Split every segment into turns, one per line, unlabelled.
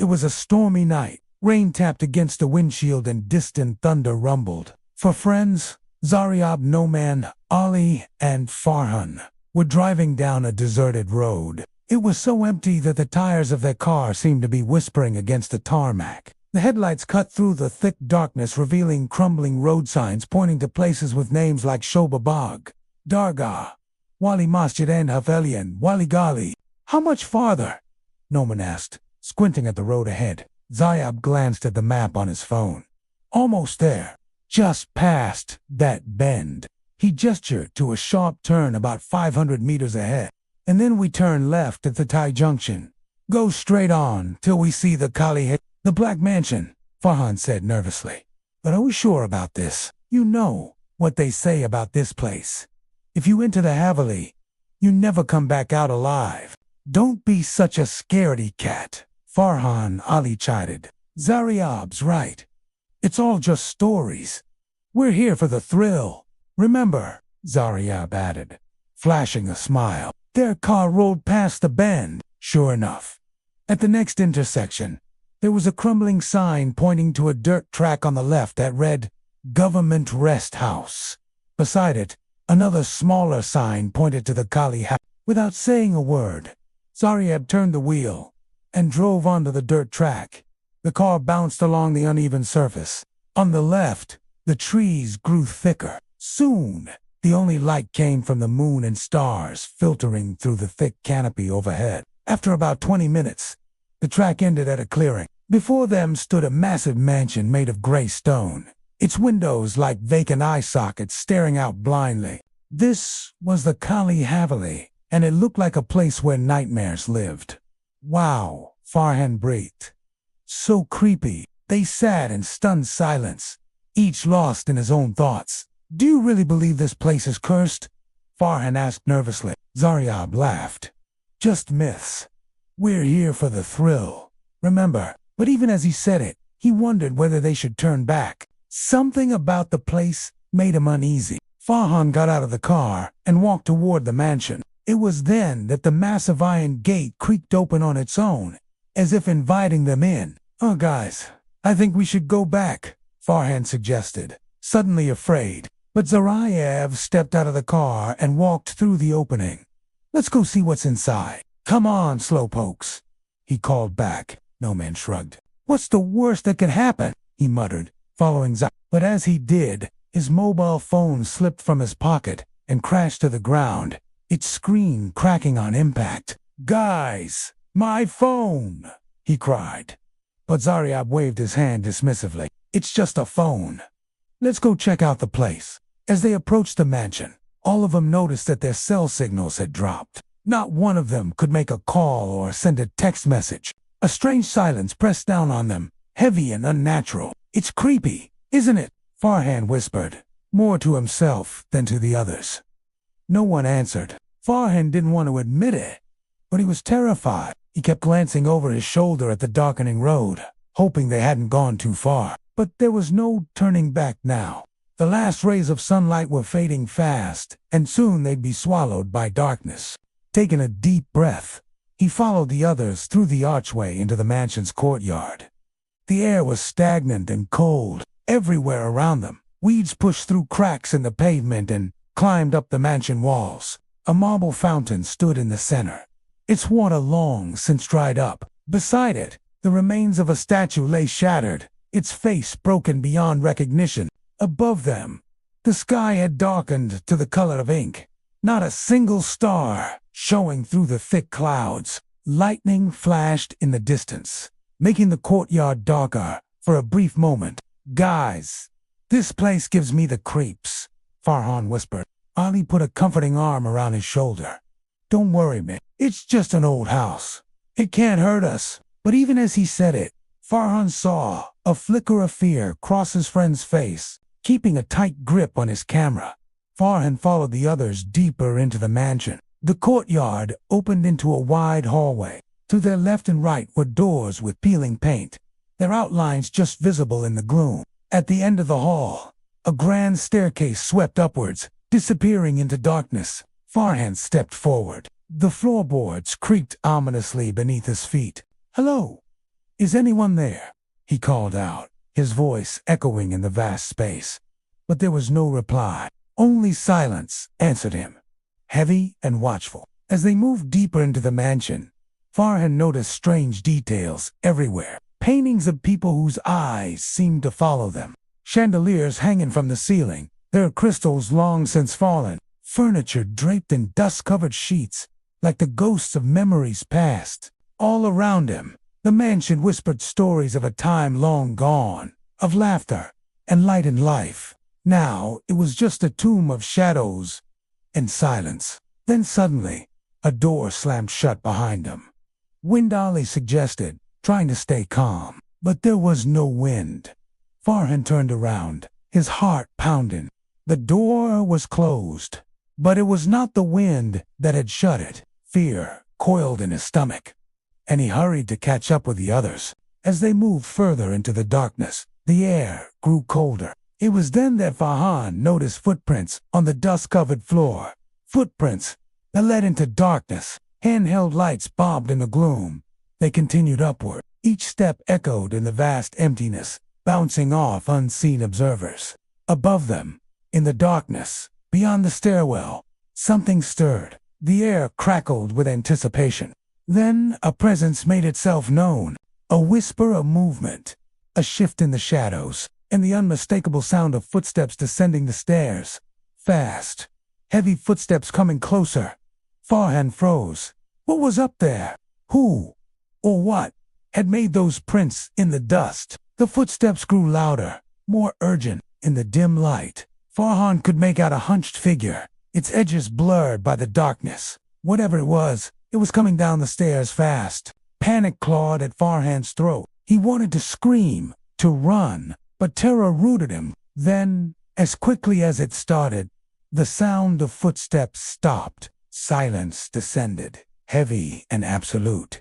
It was a stormy night. Rain tapped against the windshield and distant thunder rumbled. For friends, Zaryab, Noman, Ali, and Farhan were driving down a deserted road. It was so empty that the tires of their car seemed to be whispering against the tarmac. The headlights cut through the thick darkness, revealing crumbling road signs pointing to places with names like Shoba Bagh, Dargah, Wali Masjid and Haveli and Wali Gali. "How much farther?" Noman asked, squinting at the road ahead. Zaryab glanced at the map on his phone. "Almost there. Just past that bend." He gestured to a sharp turn about 500 meters ahead. "And then we turn left at the Thai junction. Go straight on till we see the Kali Haveli, the Black Mansion," Farhan said nervously. "But are we sure about this? You know what they say about this place. If you enter the Haveli, you never come back out alive." "Don't be such a scaredy cat," Farhan Ali chided. "Zaryab's right. It's all just stories. We're here for the thrill. Remember," Zaryab added, flashing a smile. Their car rolled past the bend. Sure enough, at the next intersection, there was a crumbling sign pointing to a dirt track on the left that read, "Government Rest House." Beside it, another smaller sign pointed to the Kali Haveli. Without saying a word, Zaryab turned the wheel and drove onto the dirt track. The car bounced along the uneven surface. On the left, the trees grew thicker. Soon, the only light came from the moon and stars filtering through the thick canopy overhead. After about 20 minutes, the track ended at a clearing. Before them stood a massive mansion made of gray stone, its windows like vacant eye sockets staring out blindly. This was the Kali Haveli, and it looked like a place where nightmares lived. "Wow," Farhan breathed. "So creepy." They sat in stunned silence, each lost in his own thoughts. "Do you really believe this place is cursed?" Farhan asked nervously. Zaryab laughed. "Just myths. We're here for the thrill. Remember." But even as he said it, he wondered whether they should turn back. Something about the place made him uneasy. Farhan got out of the car and walked toward the mansion. It was then that the massive iron gate creaked open on its own, as if inviting them in. "Oh, guys, I think we should go back," Farhan suggested, suddenly afraid. But Zaryab stepped out of the car and walked through the opening. "Let's go see what's inside." "Come on, slowpokes," he called back. Noman shrugged. "What's the worst that could happen?" he muttered, following Zaryab. But as he did, his mobile phone slipped from his pocket and crashed to the ground, its screen cracking on impact. "Guys, my phone!" he cried. But Zaryab waved his hand dismissively. "It's just a phone. Let's go check out the place." As they approached the mansion, all of them noticed that their cell signals had dropped. Not one of them could make a call or send a text message. A strange silence pressed down on them, heavy and unnatural. "It's creepy, isn't it?" Farhan whispered, more to himself than to the others. No one answered. Farhan didn't want to admit it, but he was terrified. He kept glancing over his shoulder at the darkening road, hoping they hadn't gone too far. But there was no turning back now. The last rays of sunlight were fading fast, and soon they'd be swallowed by darkness. Taking a deep breath, he followed the others through the archway into the mansion's courtyard. The air was stagnant and cold. Everywhere around them, weeds pushed through cracks in the pavement and climbed up the mansion walls. A marble fountain stood in the center, its water long since dried up. Beside it, the remains of a statue lay shattered, its face broken beyond recognition. Above them, the sky had darkened to the color of ink. Not a single star showing through the thick clouds. Lightning flashed in the distance, making the courtyard darker for a brief moment. "Guys, this place gives me the creeps," Farhan whispered. Ali put a comforting arm around his shoulder. "Don't worry, man. It's just an old house. It can't hurt us." But even as he said it, Farhan saw a flicker of fear cross his friend's face, keeping a tight grip on his camera. Farhan followed the others deeper into the mansion. The courtyard opened into a wide hallway. To their left and right were doors with peeling paint, their outlines just visible in the gloom. At the end of the hall, a grand staircase swept upwards, disappearing into darkness. Farhan stepped forward. The floorboards creaked ominously beneath his feet. "Hello. "Is anyone there?" he called out, his voice echoing in the vast space. But there was no reply. Only silence answered him, heavy and watchful. As they moved deeper into the mansion, Farhan noticed strange details everywhere. Paintings of people whose eyes seemed to follow them. Chandeliers hanging from the ceiling, their crystals long since fallen. Furniture draped in dust-covered sheets, like the ghosts of memories past. All around him, the mansion whispered stories of a time long gone, of laughter and light and life. Now it was just a tomb of shadows and silence. Then suddenly, a door slammed shut behind him. "Wind," Ali suggested, trying to stay calm. But there was no wind. Farhan turned around, his heart pounding. The door was closed, but it was not the wind that had shut it. Fear coiled in his stomach, and he hurried to catch up with the others. As they moved further into the darkness, the air grew colder. It was then that Farhan noticed footprints on the dust-covered floor. Footprints that led into darkness. Handheld lights bobbed in the gloom. They continued upward. Each step echoed in the vast emptiness, bouncing off unseen observers. Above them, in the darkness, beyond the stairwell, something stirred. The air crackled with anticipation. Then a presence made itself known. A whisper of movement, a shift in the shadows, and the unmistakable sound of footsteps descending the stairs. Fast, heavy footsteps coming closer. Farhan froze. What was up there? Who, or what, had made those prints in the dust? The footsteps grew louder, more urgent. In the dim light, Farhan could make out a hunched figure, its edges blurred by the darkness. Whatever it was coming down the stairs fast. Panic clawed at Farhan's throat. He wanted to scream, to run, but terror rooted him. Then, as quickly as it started, the sound of footsteps stopped. Silence descended, heavy and absolute.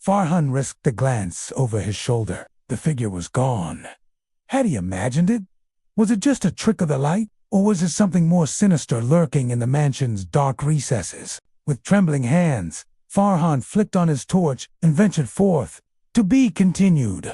Farhan risked a glance over his shoulder. The figure was gone. Had he imagined it? Was it just a trick of the light? Or was it something more sinister lurking in the mansion's dark recesses? With trembling hands, Farhan flicked on his torch and ventured forth. To be continued.